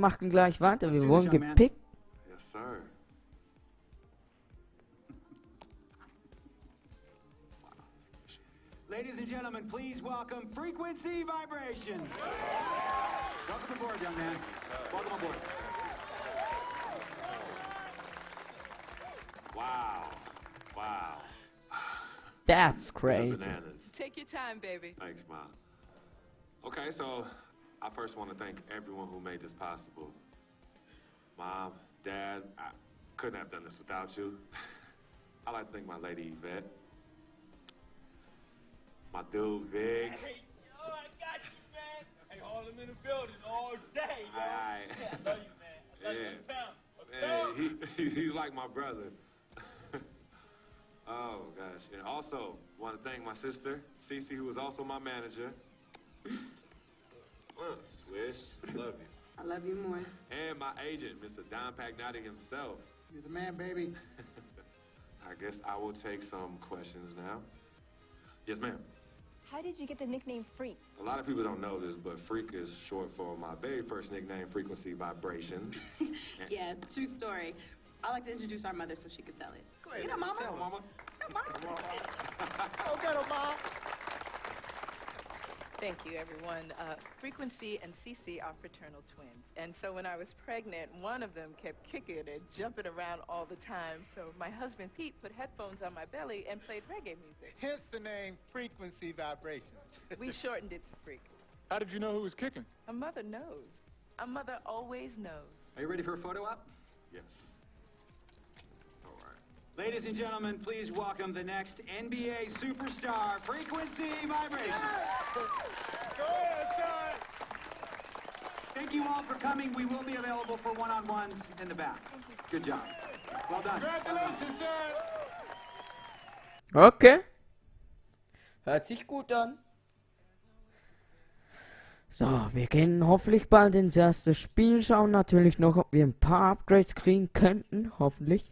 machen gleich weiter. Wir wurden gepickt. Yes, sir. Ladies and gentlemen, please welcome Frequency Vibration. Welcome aboard, young man. Welcome aboard. Wow. Wow. That's These are crazy. bananas. Take your time, baby. Thanks, Mom. Okay, so I first want to thank everyone who made this possible. Mom, Dad, I couldn't have done this without you. I'd like to thank my lady Yvette, my dude Vig. Hey, yo, I got you, man. Hey, all them in the building all day, yo. Aye. Yeah, I love you, man. I love you, Towns. Yeah, he's like my brother. Oh, gosh. And also, want to thank my sister, Cece, who is also my manager. Swish, love you. I love you more. And my agent, Mr. Don Pagnotti himself. You're the man, baby. I guess I will take some questions now. Yes, ma'am. How did you get the nickname Freak? A lot of people don't know this, but Freak is short for my very first nickname, Frequency Vibrations. Yeah, true story. I like to introduce our mother so she could tell it. Go ahead, You know, Mama. tell her, Mama. Thank you, everyone. Frequency and Cece are fraternal twins. And so when I was pregnant, one of them kept kicking and jumping around all the time. So my husband, Pete, put headphones on my belly and played reggae music. Hence the name Frequency Vibrations. We shortened it to Freak. How did you know who was kicking? A mother knows. A mother always knows. Are you ready for a photo op? Yes. All right. Ladies and gentlemen, please welcome the next NBA superstar, Frequency Vibration. Go ahead, son. Thank you all for coming. We will be available for one-on-ones in the back. Good job. Well done. Congratulations, son. Okay. Hört sich gut an. So, wir gehen hoffentlich bald ins erste Spiel. Schauen natürlich noch, ob wir ein paar Upgrades kriegen könnten. Hoffentlich.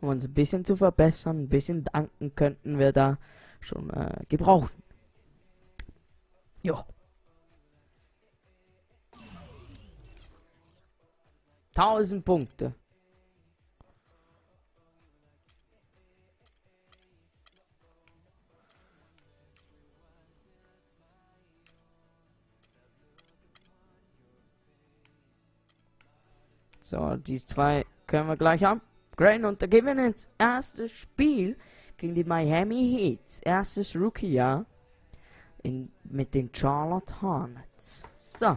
Um uns ein bisschen zu verbessern. Ein bisschen danken könnten wir da schon gebrauchen. Jo. 1000 Punkte. So, die zwei können wir gleich upgraden und da gehen wir ins erste Spiel gegen die Miami Heats. Erstes Rookie-Jahr mit den Charlotte Hornets. So,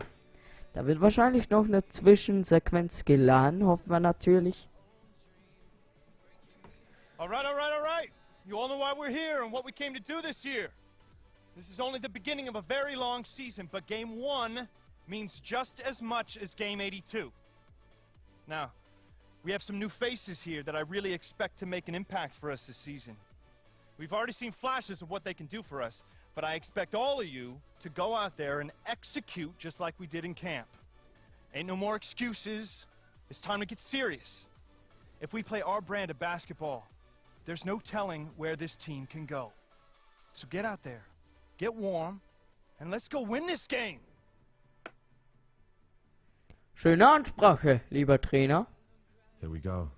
da wird wahrscheinlich noch eine Zwischensequenz geladen, hoffen wir natürlich. All right. You all know why we're here and what we came to do this year. This is only the beginning of a very long season, but Game 1 means just as much as Game 82. Now, we have some new faces here that I really expect to make an impact for us this season. We've already seen flashes of what they can do for us, but I expect all of you to go out there and execute just like we did in camp. Ain't no more excuses. It's time to get serious. If we play our brand of basketball, there's no telling where this team can go. So get out there, get warm, and let's go win this game. Schöne Ansprache, lieber Trainer. Here we go.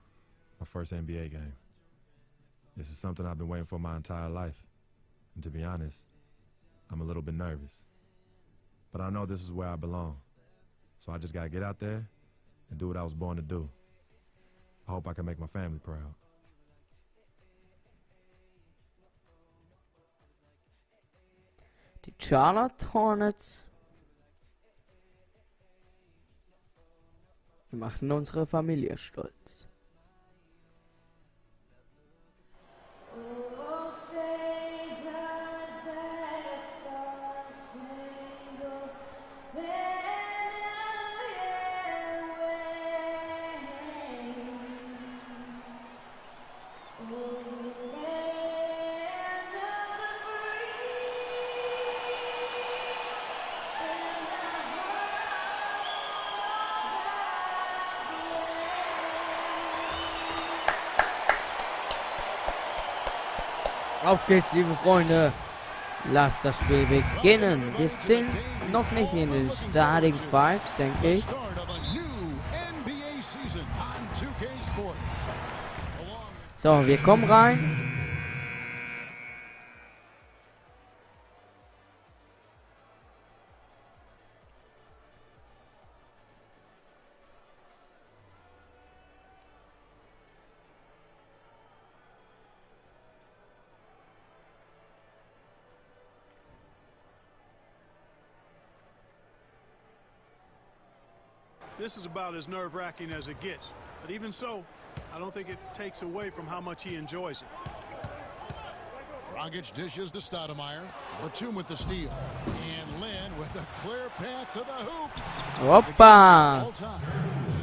My first NBA game. This is something I've been waiting for my entire life. And to be honest, I'm a little bit nervous. But I know this is where I belong. So I just gotta get out there and do what I was born to do. I hope I can make my family proud. Die Charlotte Hornets. Wir machen unsere Familie stolz. Auf geht's, liebe Freunde. Lasst das Spiel beginnen. Wir sind noch nicht in den Starting Fives, denke ich. So, wir kommen rein. This is about as nerve-wracking as it gets. But even so, I don't think it takes away from how much he enjoys it. Dragic dishes to Stoudemire. Batum with the steal. And Lynn with a clear path to the hoop. Hoppa!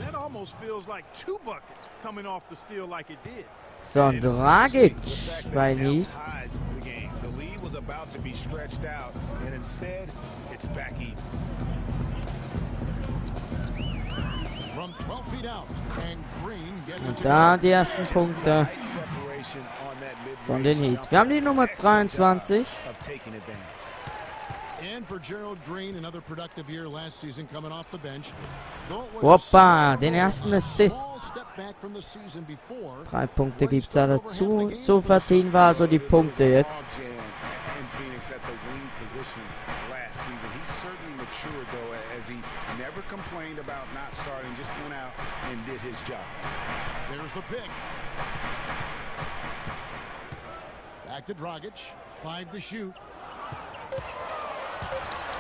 That almost feels like 2 buckets coming off the steal like it did. So, Dragic bei Heat. The lead was about to be stretched out, and instead, it's back even. Und da die ersten Punkte von den Heat. Wir haben die Nummer 23. Hoppa, den ersten Assist. 3 Punkte gibt es da dazu. So verdienen wir also die Punkte jetzt. As he never complained about not starting, just went out and did his job. There's the pick. Back to Dragic. 5 to shoot.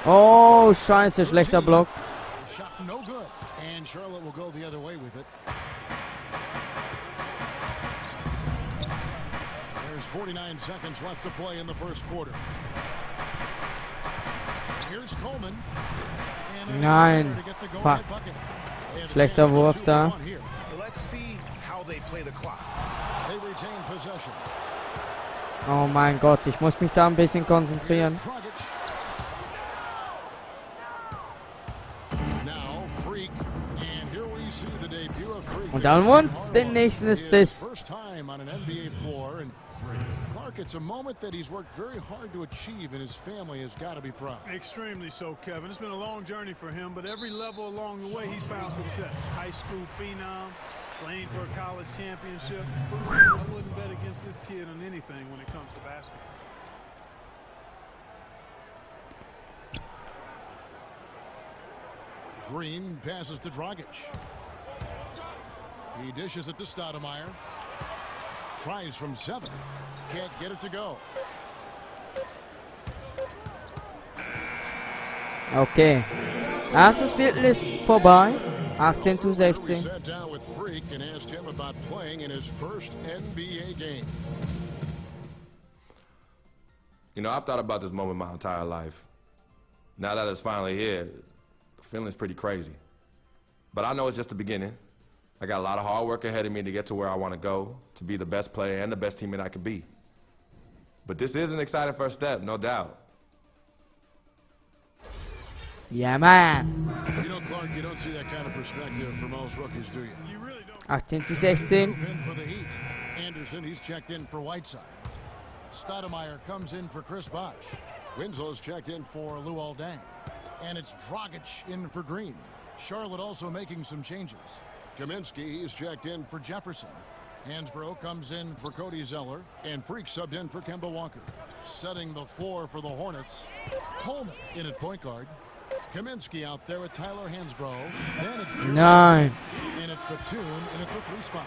Oh, scheiße, schlechter Block. Shot no good. And Charlotte will go the other way with it. There's 49 seconds left to play in the first quarter. Here's Coleman. Nein. Fuck. Schlechter Wurf da. Oh mein Gott, ich muss mich da ein bisschen konzentrieren. Und dann haben wir uns den nächsten Assist. It's a moment that he's worked very hard to achieve, and his family has got to be proud. Extremely so, Kevin. It's been a long journey for him, but every level along the way, he's found success. High school phenom, playing for a college championship. I wouldn't bet against this kid on anything when it comes to basketball. Green passes to Dragic. He dishes it to Stoudemire. Tries from 7. Can't get it to go. Okay. Erstes Viertel ist vorbei. 18:16. Sat down with Freak and asked him about playing in his first NBA game. You know, I've thought about this moment my entire life. Now that it's finally here, the feeling's pretty crazy. But I know it's just the beginning. I got a lot of hard work ahead of me to get to where I want to go, to be the best player and the best teammate I could be. But this is an exciting first step, no doubt. Yeah, man. You know, Clark, you don't see that kind of perspective from most rookies, do you? You really don't. 18:16. For the Heat. Anderson, he's checked in for Whiteside. Stoudemire comes in for Chris Bosh. Winslow's checked in for Luol Deng. And it's Dragic in for Green. Charlotte also making some changes. Kaminsky, he's checked in for Jefferson. Hansbrough comes in for Cody Zeller. And Freak subbed in for Kemba Walker. Setting the 4 for the Hornets. Coleman in at point guard. Kaminsky out there with Tyler Hansbrough. Then it's Drew. Nine. And it's Batum in at the 3 spot.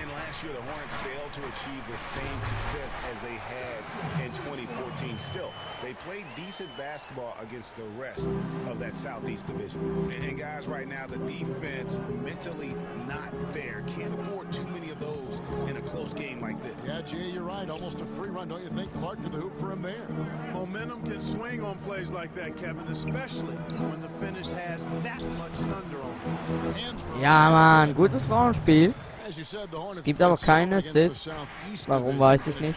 And last year, the Hornets failed to achieve the same success as they had in 2014. Still, they played decent basketball against the rest of that Southeast Division. And guys, right now, the defense mentally not there. Can't afford too many of those in a close game like this. Yeah, Jay, you're right. Almost a free run, don't you think? Clark to the hoop for him there. Momentum can swing on plays like that, Kevin, especially when the finish has that much thunder on it. Ja, Mann, gutes Frauenspiel. Es gibt aber keinen Assist. Warum, weiß ich nicht.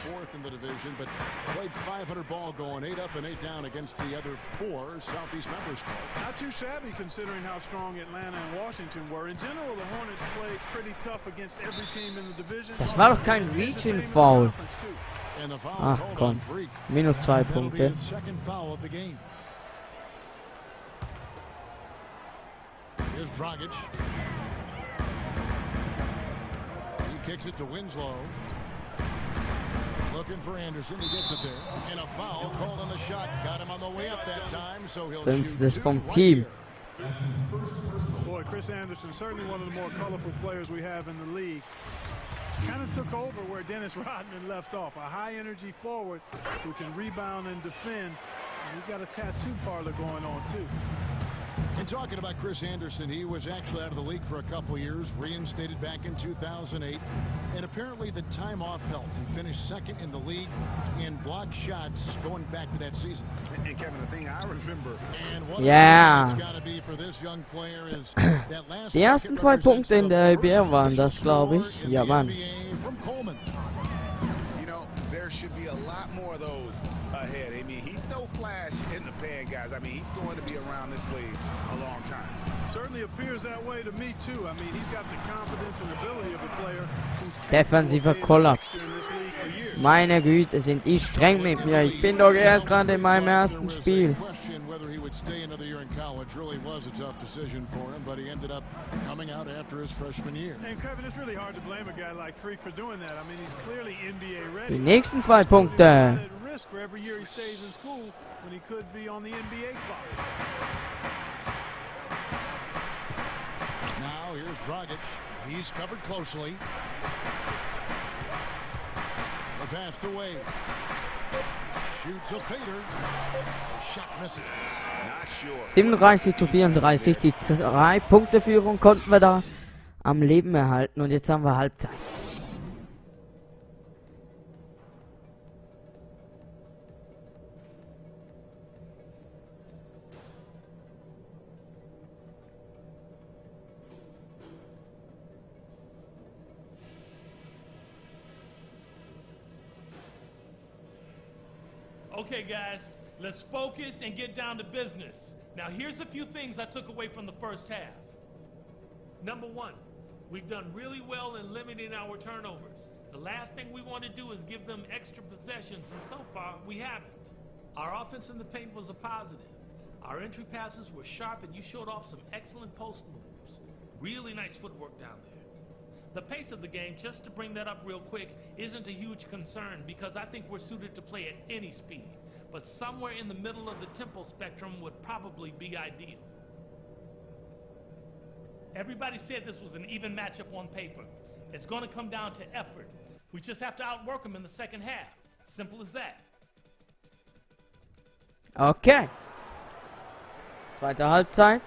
Not too shabby considering how strong Atlanta and Washington were. In general, the Hornets played pretty tough against every team in the division. Das war doch kein Reach-in-Foul. And the foul Ach called komm, on Freak. minus 2 That'll be Punkte. his second foul of the game. Here's Dragic. He kicks it to Winslow. Looking for Anderson. He gets it there. And a foul called on the shot. Got him on the way up that time, so he'll shoot Fünftes two vom right Team. here. Boy, Chris Anderson, certainly one of the more colorful players we have in the league. Kind of took over where Dennis Rodman left off. A high-energy forward who can rebound and defend. And he's got a tattoo parlor going on, too. And talking about Chris Anderson, he was actually out of the league for a couple years, reinstated back in 2008, and apparently the time off helped. He finished second in the league in block shots going back to that season. And Kevin, the thing I remember, and what Ja. it's got to be for this young player is that last Die ersten 2 Punkte in der IBL waren das, glaube ich. Ja, Mann. from Coleman. you know, there should be a lot more of those ahead. I mean, he's no flash in the pan, guys. I mean, he's going to be around this league a long time. Certainly appears that way to me, too. I mean, he's got the confidence and ability of a player who's Defensiver Kollaps. Meine Güte, sind die streng mit mir. Ich bin doch erst gerade in meinem ersten Spiel. Whether he would stay another year in college really was a tough decision for him, but he ended up coming out after his freshman year. And Kevin, it's really hard to blame a guy like Freak for doing that. I mean, he's clearly NBA Die ready. nächsten 2 Punkte. At risk for every year he stays in school when he could be on the NBA clock. Now here's Dragic. He's covered closely. The pass away. Shoots a fader. Shot misses. Not sure. 37:34. Die 3-Punkte-Führung konnten wir da am Leben erhalten. Und jetzt haben wir Halbzeit. Okay, guys, let's focus and get down to business. Now, here's a few things I took away from the first half. Number one, we've done really well in limiting our turnovers. The last thing we want to do is give them extra possessions, and so far, we haven't. Our offense in the paint was a positive. Our entry passes were sharp, and you showed off some excellent post moves. Really nice footwork down there. The pace of the game, just to bring that up real quick, isn't a huge concern because I think we're suited to play at any speed. But somewhere in the middle of the tempo spectrum would probably be ideal. Everybody said this was an even matchup on paper. It's going to come down to effort. We just have to outwork them in the second half. Simple as that. Okay. Zweite Halbzeit.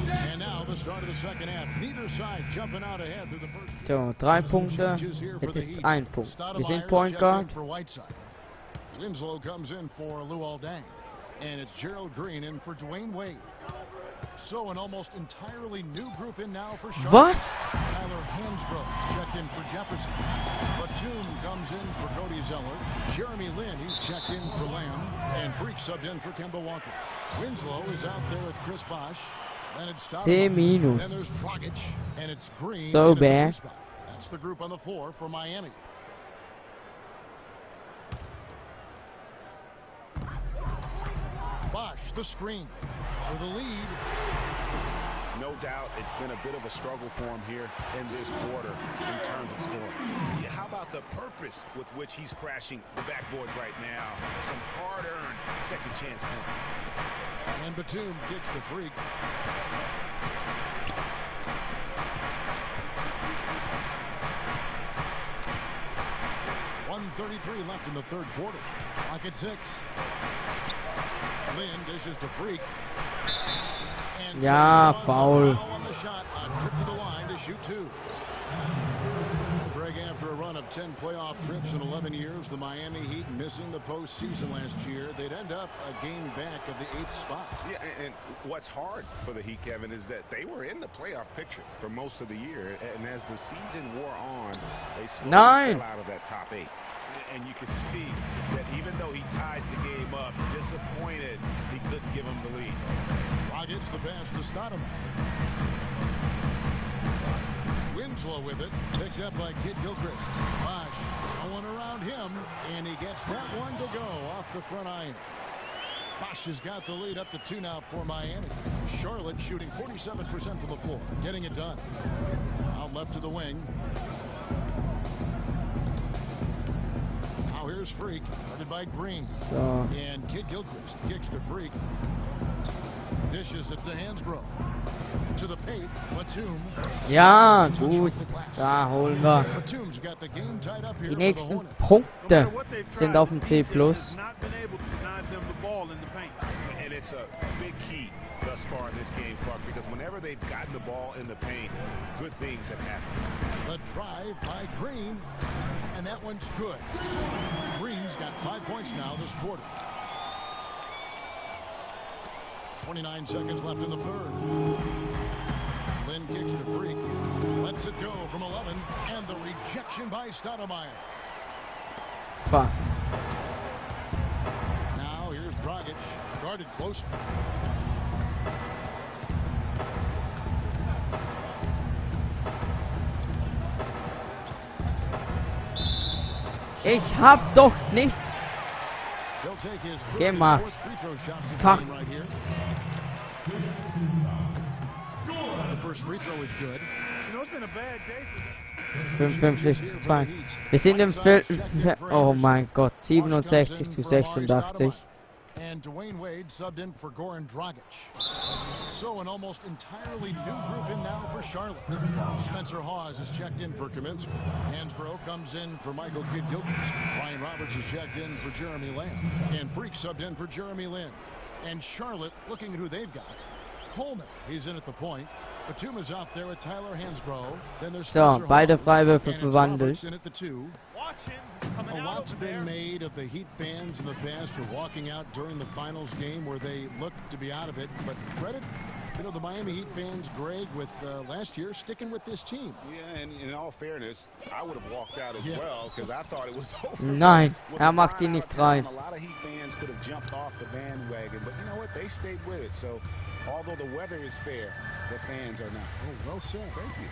And now the start of the second half. Neither side jumping out ahead through the first. So, 3 Punkte. Jetzt ist es 1 Punkt. Wir sind Point Guard. For Whiteside. Winslow comes in for Luol Deng. And it's Gerald Green in for Dwayne Wade. So an almost entirely new group in now for Charlotte. Was? Tyler Hansbrough checked in for Jefferson. Batum comes in for Cody Zeller. Jeremy Lin, he's checked in for Lamb. And Freak subbed in for Kemba Walker. Winslow is out there with Chris Bosh. Then it's C minus. Then there's Dragic. And it's Green. So in at the bad. 2 spot. That's the group on the floor for Miami. Bosh, the screen for the lead. No doubt it's been a bit of a struggle for him here in this quarter in terms of scoring. Yeah, how about the purpose with which he's crashing the backboards right now? Some hard-earned second chance points. And Batum gets the Freak. .133 left in the third quarter. Clock at 6. Lin dishes to Freak. And Ja, so foul. on the shot, a trip to the line to shoot 2. Greg, after a run of 10 playoff trips in 11 years, the Miami Heat missing the postseason last year, they'd end up a game back of the 8th spot. Yeah, and what's hard for the Heat, Kevin, is that they were in the playoff picture for most of the year, and as the season wore on, they slowly fell out of that top 8. And you can see that even though he ties the game up, disappointed he couldn't give him the lead. Rockets the pass to Stoudemire. Winslow with it, picked up by Kid Gilchrist. Bosch, no one around him, and he gets that one to go off the front iron. Bosch has got the lead up to 2 now for Miami. Charlotte shooting 47% from the floor, getting it done. Out left to the wing. Now here's Freak, guarded by Green. And Kid Gilchrist kicks to Freak. Dishes it to Hansbrough. To the paint, Batum. Ja, gut. Da holen wir. Batum's got the game tied up here Die for the nächsten Hornets. Punkte sind auf dem C+. Not been able to deny them the ball in the paint. And it's a big key thus far in this game, Clark, because whenever they've gotten the ball in the paint, good things have happened. The drive by Green, and that one's good. Green's got 5 points now this quarter. 29 seconds left in the third. Lynn kicks to Freak. Lets it go from 11. And the rejection by Stoudemire. Fuck. Now here's Dragic. Guarded closer. Ich hab doch nichts He'll take his gemacht. 34th free throw shot in the Fuck. game right here. The first free throw is good. You know, it's been a bad day for them. 55 zu 2. Wir sind im oh mein Gott, 67 zu 86. And Dwayne Wade subbed in for Goran Dragic. So an almost entirely new group in now for Charlotte. Spencer Hawes is checked in for Kaminsky. Hansbrough comes in for Michael Kidd-Gilchrist. Ryan Roberts is checked in for Jeremy Lamb. And Freak subbed in for Jeremy Lin. And Charlotte, looking at who they've got. Coleman, he's in at the point. Batum is out there with Tyler Hansbrough. Then there's So, Spencer beide Hawes, Freiwürfe and it's verwandelt. Roberts in at the 2. A lot's been made of the Heat fans in the past for walking out during the finals game where they looked to be out of it. But credit, the Miami Heat fans, Greg, with last year sticking with this team. Yeah, and in all fairness, I would have walked out as well because I thought it was over. Nein, macht ihn nicht rein. A lot of Heat fans could have jumped off the bandwagon, but you know what? They stayed with it. So, although the weather is fair, the fans are not. Oh, well said. Thank you.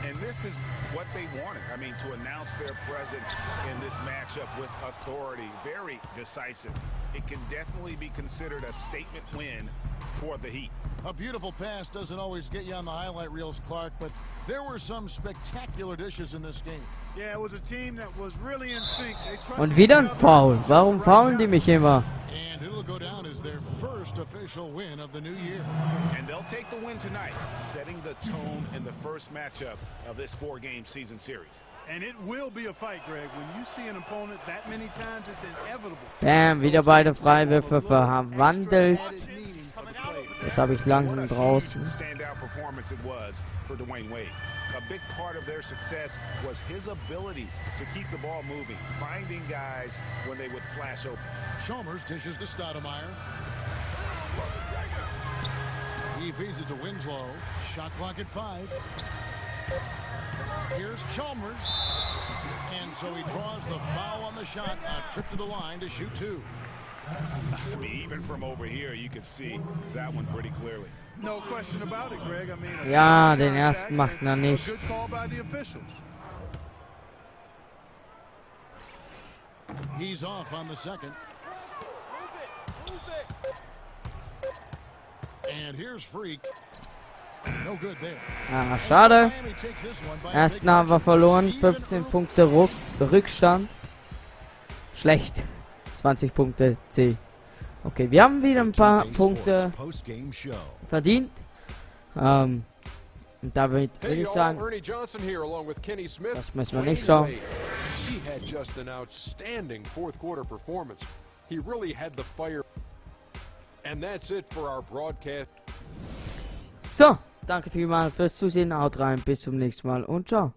And this is what they wanted. I mean, to announce their presence in this matchup with authority, very decisive. It can definitely be considered a statement win for the Heat. A beautiful pass doesn't always get you on the highlight reels, Clark, but there were some spectacular dishes in this game. Yeah, it was a team that was really in sync. They trusted Und wieder ein Foul. Warum faulen die mich immer? And it'll go down as their first official win of the new year. And they'll take the win tonight, setting the tone in the first matchup of this 4-game season series. And it will be a fight, Greg. When you see an opponent that many times, it's inevitable. Bam, wieder beide Freiwürfe verwandelt. Das habe ich langsam draußen. Standout performance it was for Dwayne Wade. A big part of their success was his ability to keep the ball moving, finding guys when they would flash open. Chalmers dishes to Stoudemire. He feeds it to Winslow. Shot clock at 5. Here's Chalmers. And so he draws the foul on the shot. A trip to the line to shoot 2. I mean, even from over here, you can see that one pretty clearly. No question about it, Greg. I mean, Ja, den ersten macht er nicht. good call by the officials. He's off on the second. And here's Freak. No good there. Ah, schade. Ersten haben wir verloren. 15 Punkte Rückstand. Schlecht. 20 Punkte C. Okay, wir haben wieder ein paar Punkte verdient. Und damit würde ich sagen, das müssen wir nicht schauen. He had just an outstanding fourth quarter performance. He really had the fire. And that's it for our broadcast. So, danke vielmals fürs Zusehen. Haut rein, bis zum nächsten Mal und ciao.